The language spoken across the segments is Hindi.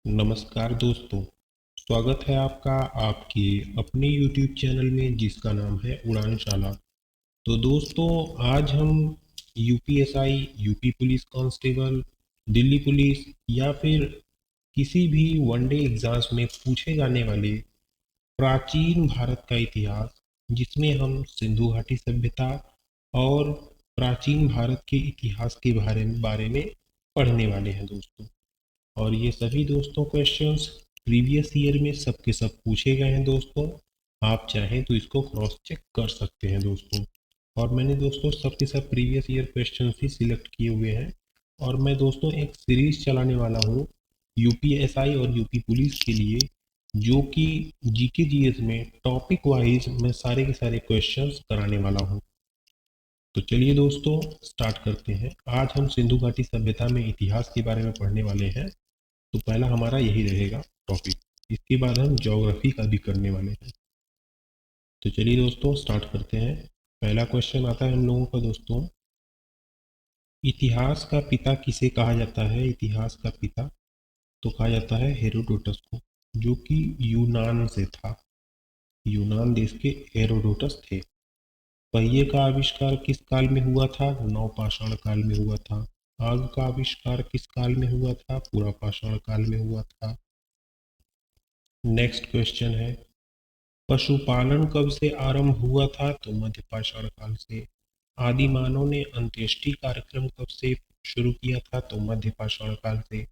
नमस्कार दोस्तों। स्वागत है आपका आपके अपने YouTube चैनल में जिसका नाम है उड़ानशाला। तो दोस्तों, आज हम UPSI, UP police constable, Delhi police या फिर किसी भी वनडे एग्जाम्स में पूछे जाने वाले प्राचीन भारत का इतिहास, जिसमें हम सिंधु घाटी सभ्यता और प्राचीन भारत के इतिहास के बारे में पढ़ने वाले हैं दोस्तों। और ये सभी दोस्तों क्वेश्चंस प्रीवियस ईयर में सब के सब पूछे गए हैं दोस्तों। आप चाहें तो इसको क्रॉस चेक कर सकते हैं दोस्तों। और मैंने दोस्तों सब के सब प्रीवियस ईयर क्वेश्चंस ही सिलेक्ट किए हुए हैं। और मैं दोस्तों एक सीरीज चलाने वाला हूँ यूपीएसआई और यूपी पुलिस के लिए, जो कि जीके जीएस में टॉपिक वाइज मैं सारे के सारे क्वेश्चंस कराने वाला हूँ। तो चलिए दोस्तों, स्टार्ट करते हैं। आज हम सिंधु घाटी सभ्यता में इतिहास के बारे में पढ़ने वाले हैं। तो पहला हमारा यही रहेगा टॉपिक। इसके बाद हम ज्योग्राफी का भी करने वाले हैं। तो चलिए दोस्तों, स्टार्ट करते हैं। पहला क्वेश्चन आता है हम लोगों का दोस्तों, इतिहास का पिता किसे कहा जाता है? इतिहास का पिता तो कहा जाता है हेरोडोटस को, जो कि यूनान से था। यूनान देश के हेरोडोटस थे। पहिए का आविष्कार किस काल में हुआ था? नवपाषाण काल में हुआ था। आग का आविष्कार किस काल में हुआ था? पुरापाषाण काल में हुआ था। नेक्स्ट क्वेश्चन है, पशुपालन कब से आरंभ हुआ था? तो मध्यपाषाण काल से। आदि मानव ने अंत्येष्टि कार्यक्रम कब से शुरू किया था? तो मध्यपाषाण काल से।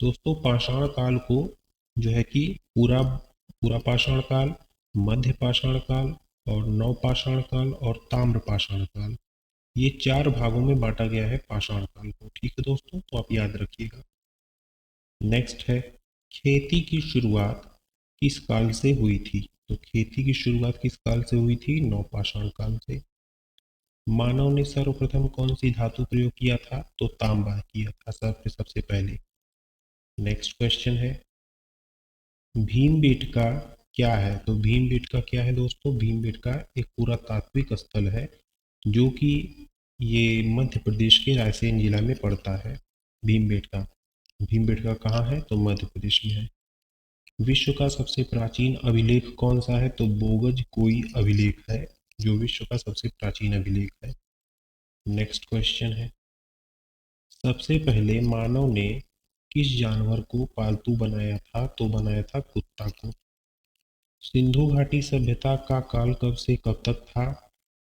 दोस्तों, पाषाण काल को जो है कि पूरा पूरा पाषाण काल, मध्यपाषाण काल और नवपाषाण काल और ताम्रपाषाण काल, ये चार भागों में बांटा गया है पाषाण काल को। ठीक है दोस्तों, तो आप याद रखिएगा। नेक्स्ट है, खेती की शुरुआत किस काल से हुई थी? तो खेती की शुरुआत किस काल से हुई थी? नवपाषाण काल से। मानव ने सर्वप्रथम कौन सी धातु प्रयोग किया था? तो तांबा किया था सबसे पहले। नेक्स्ट क्वेश्चन है, भीमबेटका क्या है? तो भीमबेटका क्या है दोस्तों? भीमबेटका एक पुरातात्विक स्थल है, जो कि ये मध्य प्रदेश के रायसेन जिला में पड़ता है। भीमबेटका भीमबेटका कहाँ है? तो मध्य प्रदेश में है। विश्व का सबसे प्राचीन अभिलेख कौन सा है? तो बोगज कोई अभिलेख है, जो विश्व का सबसे प्राचीन अभिलेख है। नेक्स्ट क्वेश्चन है, सबसे पहले मानव ने किस जानवर को पालतू बनाया था? तो बनाया था कुत्ता को। सिंधु घाटी सभ्यता का काल कब से कब तक था?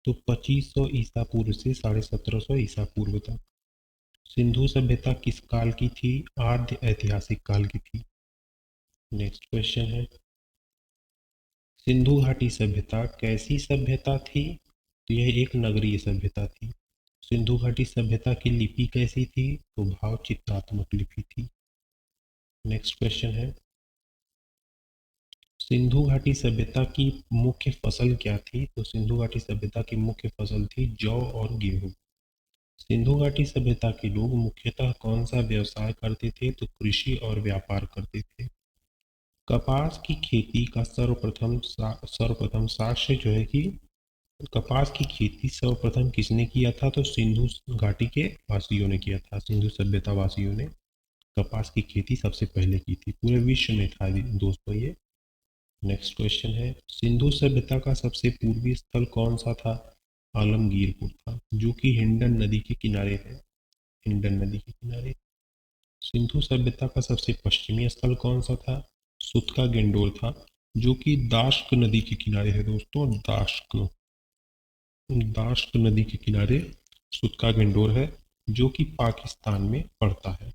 तो 2500 ईसा पूर्व से 1750 ईसा पूर्व तक। सिंधु सभ्यता किस काल की थी? आद्य ऐतिहासिक काल की थी। नेक्स्ट क्वेश्चन है, सिंधु घाटी सभ्यता कैसी सभ्यता थी? तो यह एक नगरीय सभ्यता थी। सिंधु घाटी सभ्यता की लिपि कैसी थी? तो भाव चित्रात्मक लिपि थी। नेक्स्ट क्वेश्चन है, सिंधु घाटी सभ्यता की मुख्य फसल क्या थी? तो सिंधु घाटी सभ्यता की मुख्य फसल थी जौ और गेहूं। सिंधु घाटी सभ्यता के लोग मुख्यतः कौन सा व्यवसाय करते थे? तो कृषि और व्यापार करते थे। कपास की खेती का सर्वप्रथम साक्ष्य जो है कि कपास की खेती सर्वप्रथम किसने किया था? तो सिंधु घाटी के वासियों ने किया था। सिंधु सभ्यता वासियों ने कपास की खेती सबसे पहले की थी। पूरे विश्व में था दोस्तों ये। नेक्स्ट क्वेश्चन है, सिंधु सभ्यता का सबसे पूर्वी स्थल कौन सा था? आलमगीरपुर था, जो कि हिंडन नदी के किनारे है। हिंडन नदी के किनारे। सिंधु सभ्यता का सबसे पश्चिमी स्थल कौन सा था? सुतका गेंडोर था, जो कि दाश्क नदी के किनारे है दोस्तों। दाश्क नदी के किनारे सुतका गेंडोर है, जो कि पाकिस्तान में पड़ता है।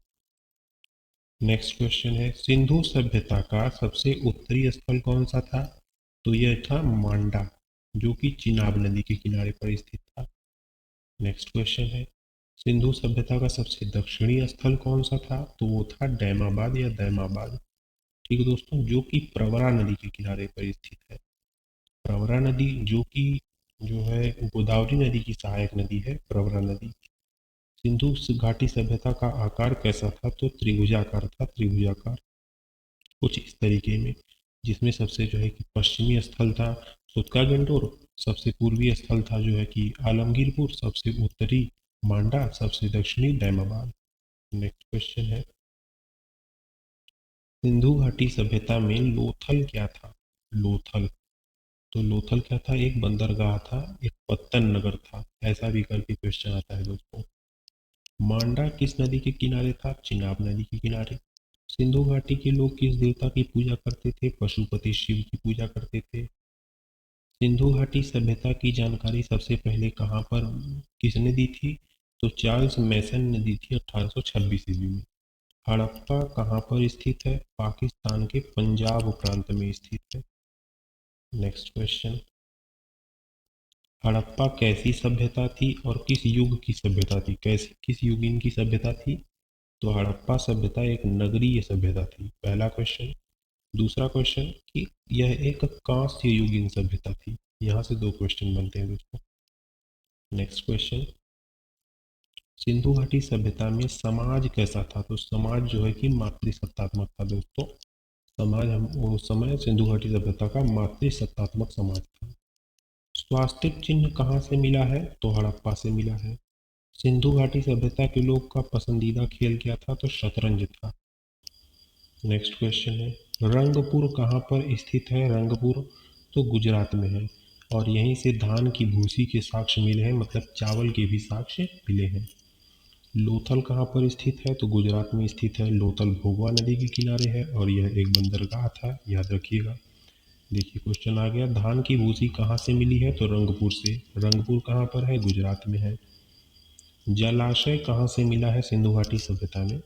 नेक्स्ट क्वेश्चन है, सिंधु सभ्यता का सबसे उत्तरी स्थल कौन सा था? तो यह था मांडा, जो कि चिनाब नदी के किनारे पर स्थित था। नेक्स्ट क्वेश्चन है, सिंधु सभ्यता का सबसे दक्षिणी स्थल कौन सा था? तो वो था डैमाबाद या दैमाबाद। ठीक है दोस्तों, जो कि प्रवरा नदी के किनारे पर स्थित है। प्रवरा नदी जो है गोदावरी नदी की सहायक नदी है, प्रवरा नदी। सिंधु घाटी सभ्यता का आकार कैसा था? तो त्रिभुजाकार था, त्रिभुजाकार कुछ इस तरीके में, जिसमें सबसे जो है कि पश्चिमी स्थल था सुतका गंडोर, सबसे पूर्वी स्थल था जो है कि आलमगीरपुर, सबसे उत्तरी मांडा, सबसे दक्षिणी दैमाबाद। नेक्स्ट क्वेश्चन है, सिंधु घाटी सभ्यता में लोथल क्या था? लोथल, तो लोथल क्या था? एक बंदरगाह था, एक पत्तन नगर था, ऐसा भी करके क्वेश्चन आता है दोस्तों। मांडा किस नदी के किनारे था? चिनाब नदी के किनारे। सिंधु घाटी के लोग किस देवता की पूजा करते थे? पशुपति शिव की पूजा करते थे। सिंधु घाटी सभ्यता की जानकारी सबसे पहले कहाँ पर किसने दी थी? तो चार्ल्स मैसन ने दी थी 1826 ईस्वी में। हड़प्पा कहाँ पर स्थित है? पाकिस्तान के पंजाब प्रांत में स्थित है। नेक्स्ट क्वेश्चन, हड़प्पा कैसी सभ्यता थी और किस युग की सभ्यता थी? किस युग की सभ्यता थी? तो हड़प्पा सभ्यता एक नगरीय सभ्यता थी, पहला क्वेश्चन। दूसरा क्वेश्चन कि यह एक कांस्य युगीन सभ्यता थी। यहाँ से दो क्वेश्चन बनते हैं दोस्तों। नेक्स्ट क्वेश्चन, सिंधु घाटी सभ्यता में समाज कैसा था? तो समाज जो है कि मातृसत्तात्मक था दोस्तों। समाज हम उस समय सिंधु घाटी सभ्यता का मातृसत्तात्मक समाज था। स्वास्तिक चिन्ह कहाँ से मिला है? तो हड़प्पा से मिला है। सिंधु घाटी सभ्यता के लोग का पसंदीदा खेल क्या था? तो शतरंज था। नेक्स्ट क्वेश्चन है, रंगपुर कहाँ पर स्थित है? रंगपुर तो गुजरात में है, और यहीं से धान की भूसी के साक्ष्य मिले हैं, मतलब चावल के भी साक्ष्य मिले हैं। लोथल कहाँ पर स्थित है? तो गुजरात में स्थित है। लोथल भोगवा नदी के किनारे है और यह एक बंदरगाह था, याद रखिएगा। देखिए क्वेश्चन आ गया, धान की भूसी कहाँ से मिली है? तो रंगपुर से। रंगपुर कहाँ पर है? गुजरात में है। जलाशय कहाँ से मिला है सिंधु घाटी सभ्यता में?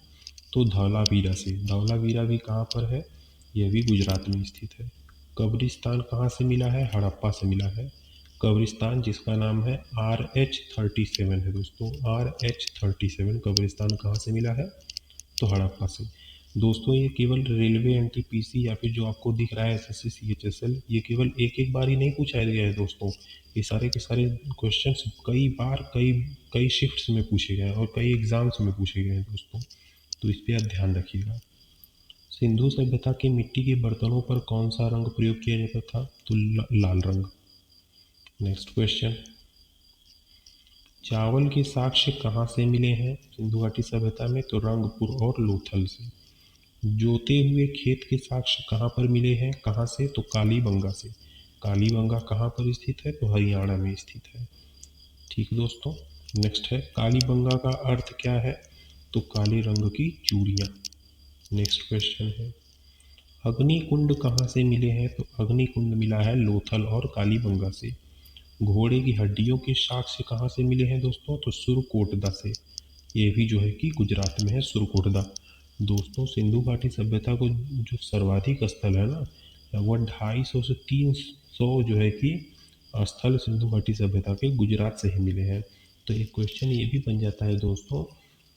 तो धौलावीरा से। धौलावीरा भी कहाँ पर है? यह भी गुजरात में स्थित है। कब्रिस्तान कहाँ से मिला है? हड़प्पा से मिला है। कब्रिस्तान जिसका नाम है RH37 है दोस्तों, RH37 कब्रिस्तान कहाँ से मिला है? तो हड़प्पा से। दोस्तों ये केवल रेलवे एनटीपीसी या फिर जो आपको दिख रहा है एसएससी सीएचएसएल, ये केवल एक एक बार ही नहीं पूछा गया है दोस्तों। ये सारे के सारे क्वेश्चंस कई बार कई कई शिफ्ट्स में पूछे गए हैं और कई एग्जाम्स में पूछे गए हैं दोस्तों, तो इस पर आप ध्यान रखिएगा। सिंधु सभ्यता के मिट्टी के बर्तनों पर कौन सा रंग प्रयोग किया जाता था? तो लाल रंग। नेक्स्ट क्वेश्चन, चावल के साक्ष्य कहाँ से मिले हैं सिंधु घाटी सभ्यता में? तो रंगपुर और लोथल से। जोते हुए खेत के साक्ष्य कहाँ पर मिले हैं? कहाँ से? तो कालीबंगा से। कालीबंगा कहाँ पर स्थित है? तो हरियाणा में स्थित है। ठीक दोस्तों, नेक्स्ट है, कालीबंगा का अर्थ क्या है? तो काले रंग की चूड़ियाँ। नेक्स्ट क्वेश्चन है, अग्निकुंड कहाँ से मिले हैं? तो अग्निकुंड मिला है लोथल और कालीबंगा से। घोड़े की हड्डियों के साक्ष्य कहाँ से मिले हैं दोस्तों? तो सुरकोटदा से। ये भी जो है कि गुजरात में है, सुरकोटदा। दोस्तों सिंधु घाटी सभ्यता को जो सर्वाधिक स्थल है ना, लगभग 250 से 300 जो है कि स्थल सिंधु घाटी सभ्यता के गुजरात से ही मिले हैं। तो एक क्वेश्चन ये भी बन जाता है दोस्तों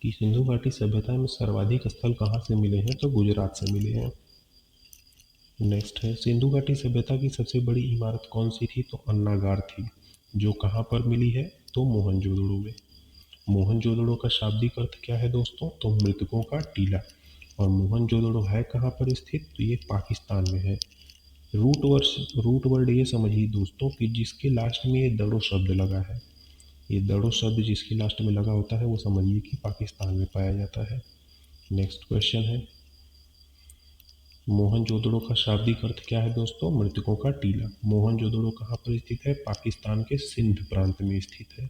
कि सिंधु घाटी सभ्यता में सर्वाधिक स्थल कहाँ से मिले हैं? तो गुजरात से मिले हैं। नेक्स्ट है, सिंधु घाटी सभ्यता की सबसे बड़ी इमारत कौन सी थी? तो अन्नागार थी, जो कहाँ पर मिली है? तो मोहनजोदड़ो में। मोहनजोदड़ो का शाब्दिक अर्थ क्या है दोस्तों? तो मृतकों का टीला। और मोहनजोदड़ो है कहाँ पर स्थित? तो ये पाकिस्तान में है। रूट वर्ड ये समझिए दोस्तों कि जिसके लास्ट में ये दड़ो शब्द लगा है, ये दड़ो शब्द जिसके लास्ट में लगा होता है वो समझिए कि पाकिस्तान में पाया जाता है। नेक्स्ट क्वेश्चन है, मोहनजोदड़ो का शाब्दिक अर्थ क्या है दोस्तों? मृतकों का टीला। मोहनजोदड़ो कहाँ पर स्थित है? पाकिस्तान के सिंध प्रांत में स्थित है।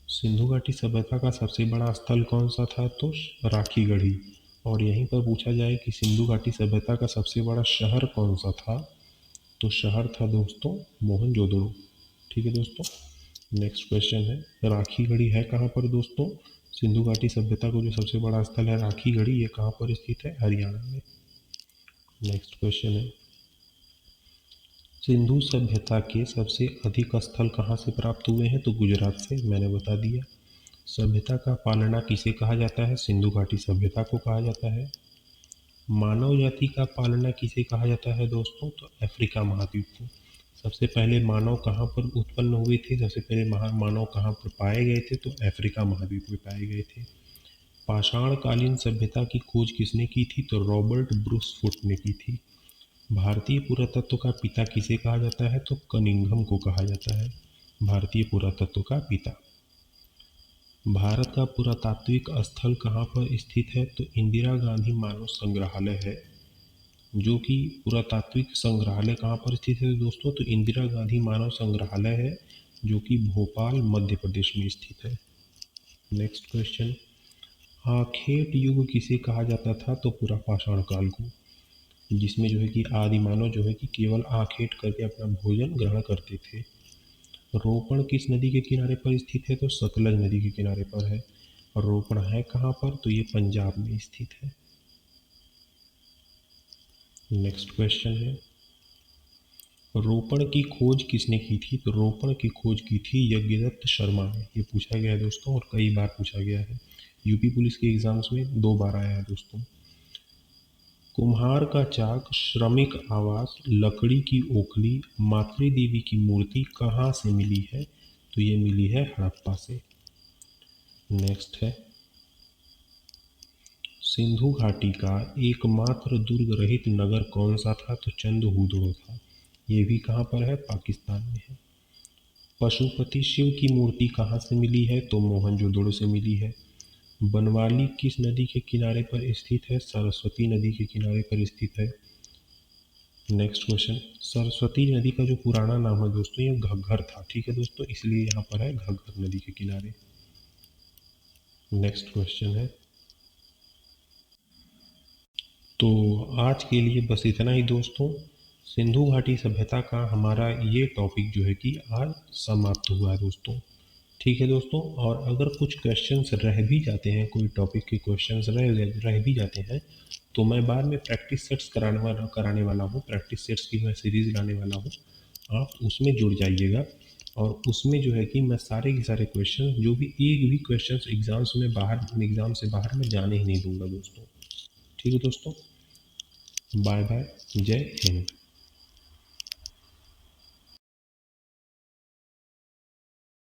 सिंधु घाटी सभ्यता का सबसे बड़ा स्थल कौन सा था? तो राखी गढ़ी। और यहीं पर पूछा जाए कि सिंधु घाटी सभ्यता का सबसे बड़ा शहर कौन सा था? तो शहर था दोस्तों मोहनजोदड़ो। ठीक है दोस्तों, नेक्स्ट क्वेश्चन है, राखी गढ़ी है कहाँ पर दोस्तों? सिंधु घाटी सभ्यता को जो सबसे बड़ा स्थल है राखी गढ़ी, ये कहाँ पर स्थित है? हरियाणा में। नेक्स्ट क्वेश्चन है, सिंधु सभ्यता के सबसे अधिक स्थल कहाँ से प्राप्त हुए हैं? तो गुजरात से, मैंने बता दिया। सभ्यता का पालना किसे कहा जाता है? सिंधु घाटी सभ्यता को कहा जाता है। मानव जाति का पालना किसे कहा जाता है दोस्तों? तो अफ्रीका महाद्वीप को। सबसे पहले मानव कहाँ पर उत्पन्न हुए थे? सबसे पहले मानव कहाँ पर पाए गए थे? तो अफ्रीका महाद्वीप में पाए गए थे। पाषाणकालीन सभ्यता की खोज किसने की थी? तो रॉबर्ट ब्रूस फुट ने की थी। भारतीय पुरातत्व का पिता किसे कहा जाता है? तो कनिंघम को कहा जाता है, भारतीय पुरातत्व का पिता। भारत का पुरातात्विक स्थल कहाँ पर स्थित है? तो इंदिरा गांधी मानव संग्रहालय है, जो कि पुरातात्विक संग्रहालय कहाँ पर स्थित है दोस्तों? तो इंदिरा गांधी मानव संग्रहालय है, जो कि भोपाल मध्य प्रदेश में स्थित है। नेक्स्ट क्वेश्चन, आखेट युग किसे कहा जाता था? तो पूरा पाषाण काल को, जिसमें जो है कि आदि मानव जो है कि केवल आखेट करके अपना भोजन ग्रहण करते थे। रोपण किस नदी के किनारे पर स्थित है? तो सतलज नदी के किनारे पर है। और रोपण है कहाँ पर? तो ये पंजाब में स्थित है। नेक्स्ट क्वेश्चन है, रोपण की खोज किसने की थी? तो रोपण की खोज की थी यज्ञदत्त शर्मा ने। ये पूछा गया है दोस्तों, और कई बार पूछा गया है, यूपी पुलिस के एग्जाम्स में 2 बार आया है दोस्तों। कुम्हार का चाक, श्रमिक आवास, लकड़ी की ओखली, मातृ देवी की मूर्ति कहाँ से मिली है? तो ये मिली है हड़प्पा से। नेक्स्ट है, सिंधु घाटी का एकमात्र दुर्ग रहित नगर कौन सा था? तो चंद्रहूदड़ो था। ये भी कहाँ पर है? पाकिस्तान में है। पशुपति शिव की मूर्ति कहाँ से मिली है? तो मोहनजोदड़ो से मिली है। बनवाली किस नदी के किनारे पर स्थित है? सरस्वती नदी के किनारे पर स्थित है। नेक्स्ट क्वेश्चन, सरस्वती नदी का जो पुराना नाम है दोस्तों, ये घग्गर था। ठीक है दोस्तों, इसलिए यहाँ पर है घग्गर नदी के किनारे। नेक्स्ट क्वेश्चन है, तो आज के लिए बस इतना ही दोस्तों। सिंधु घाटी सभ्यता का हमारा ये टॉपिक जो है कि आज समाप्त हुआ है दोस्तों। ठीक है दोस्तों, और अगर कुछ क्वेश्चंस रह भी जाते हैं, कोई टॉपिक के क्वेश्चंस रह भी जाते हैं, तो मैं बाद में प्रैक्टिस सेट्स कराने वाला हूँ। प्रैक्टिस सेट्स की मैं सीरीज़ लाने वाला हूँ, आप उसमें जुड़ जाइएगा। और उसमें जो है कि मैं सारे के सारे क्वेश्चन, जो भी एक भी क्वेश्चंस एग्जाम से बाहर मैं जाने ही नहीं दूंगा दोस्तों। ठीक है दोस्तों, बाय बाय, जय हिंद।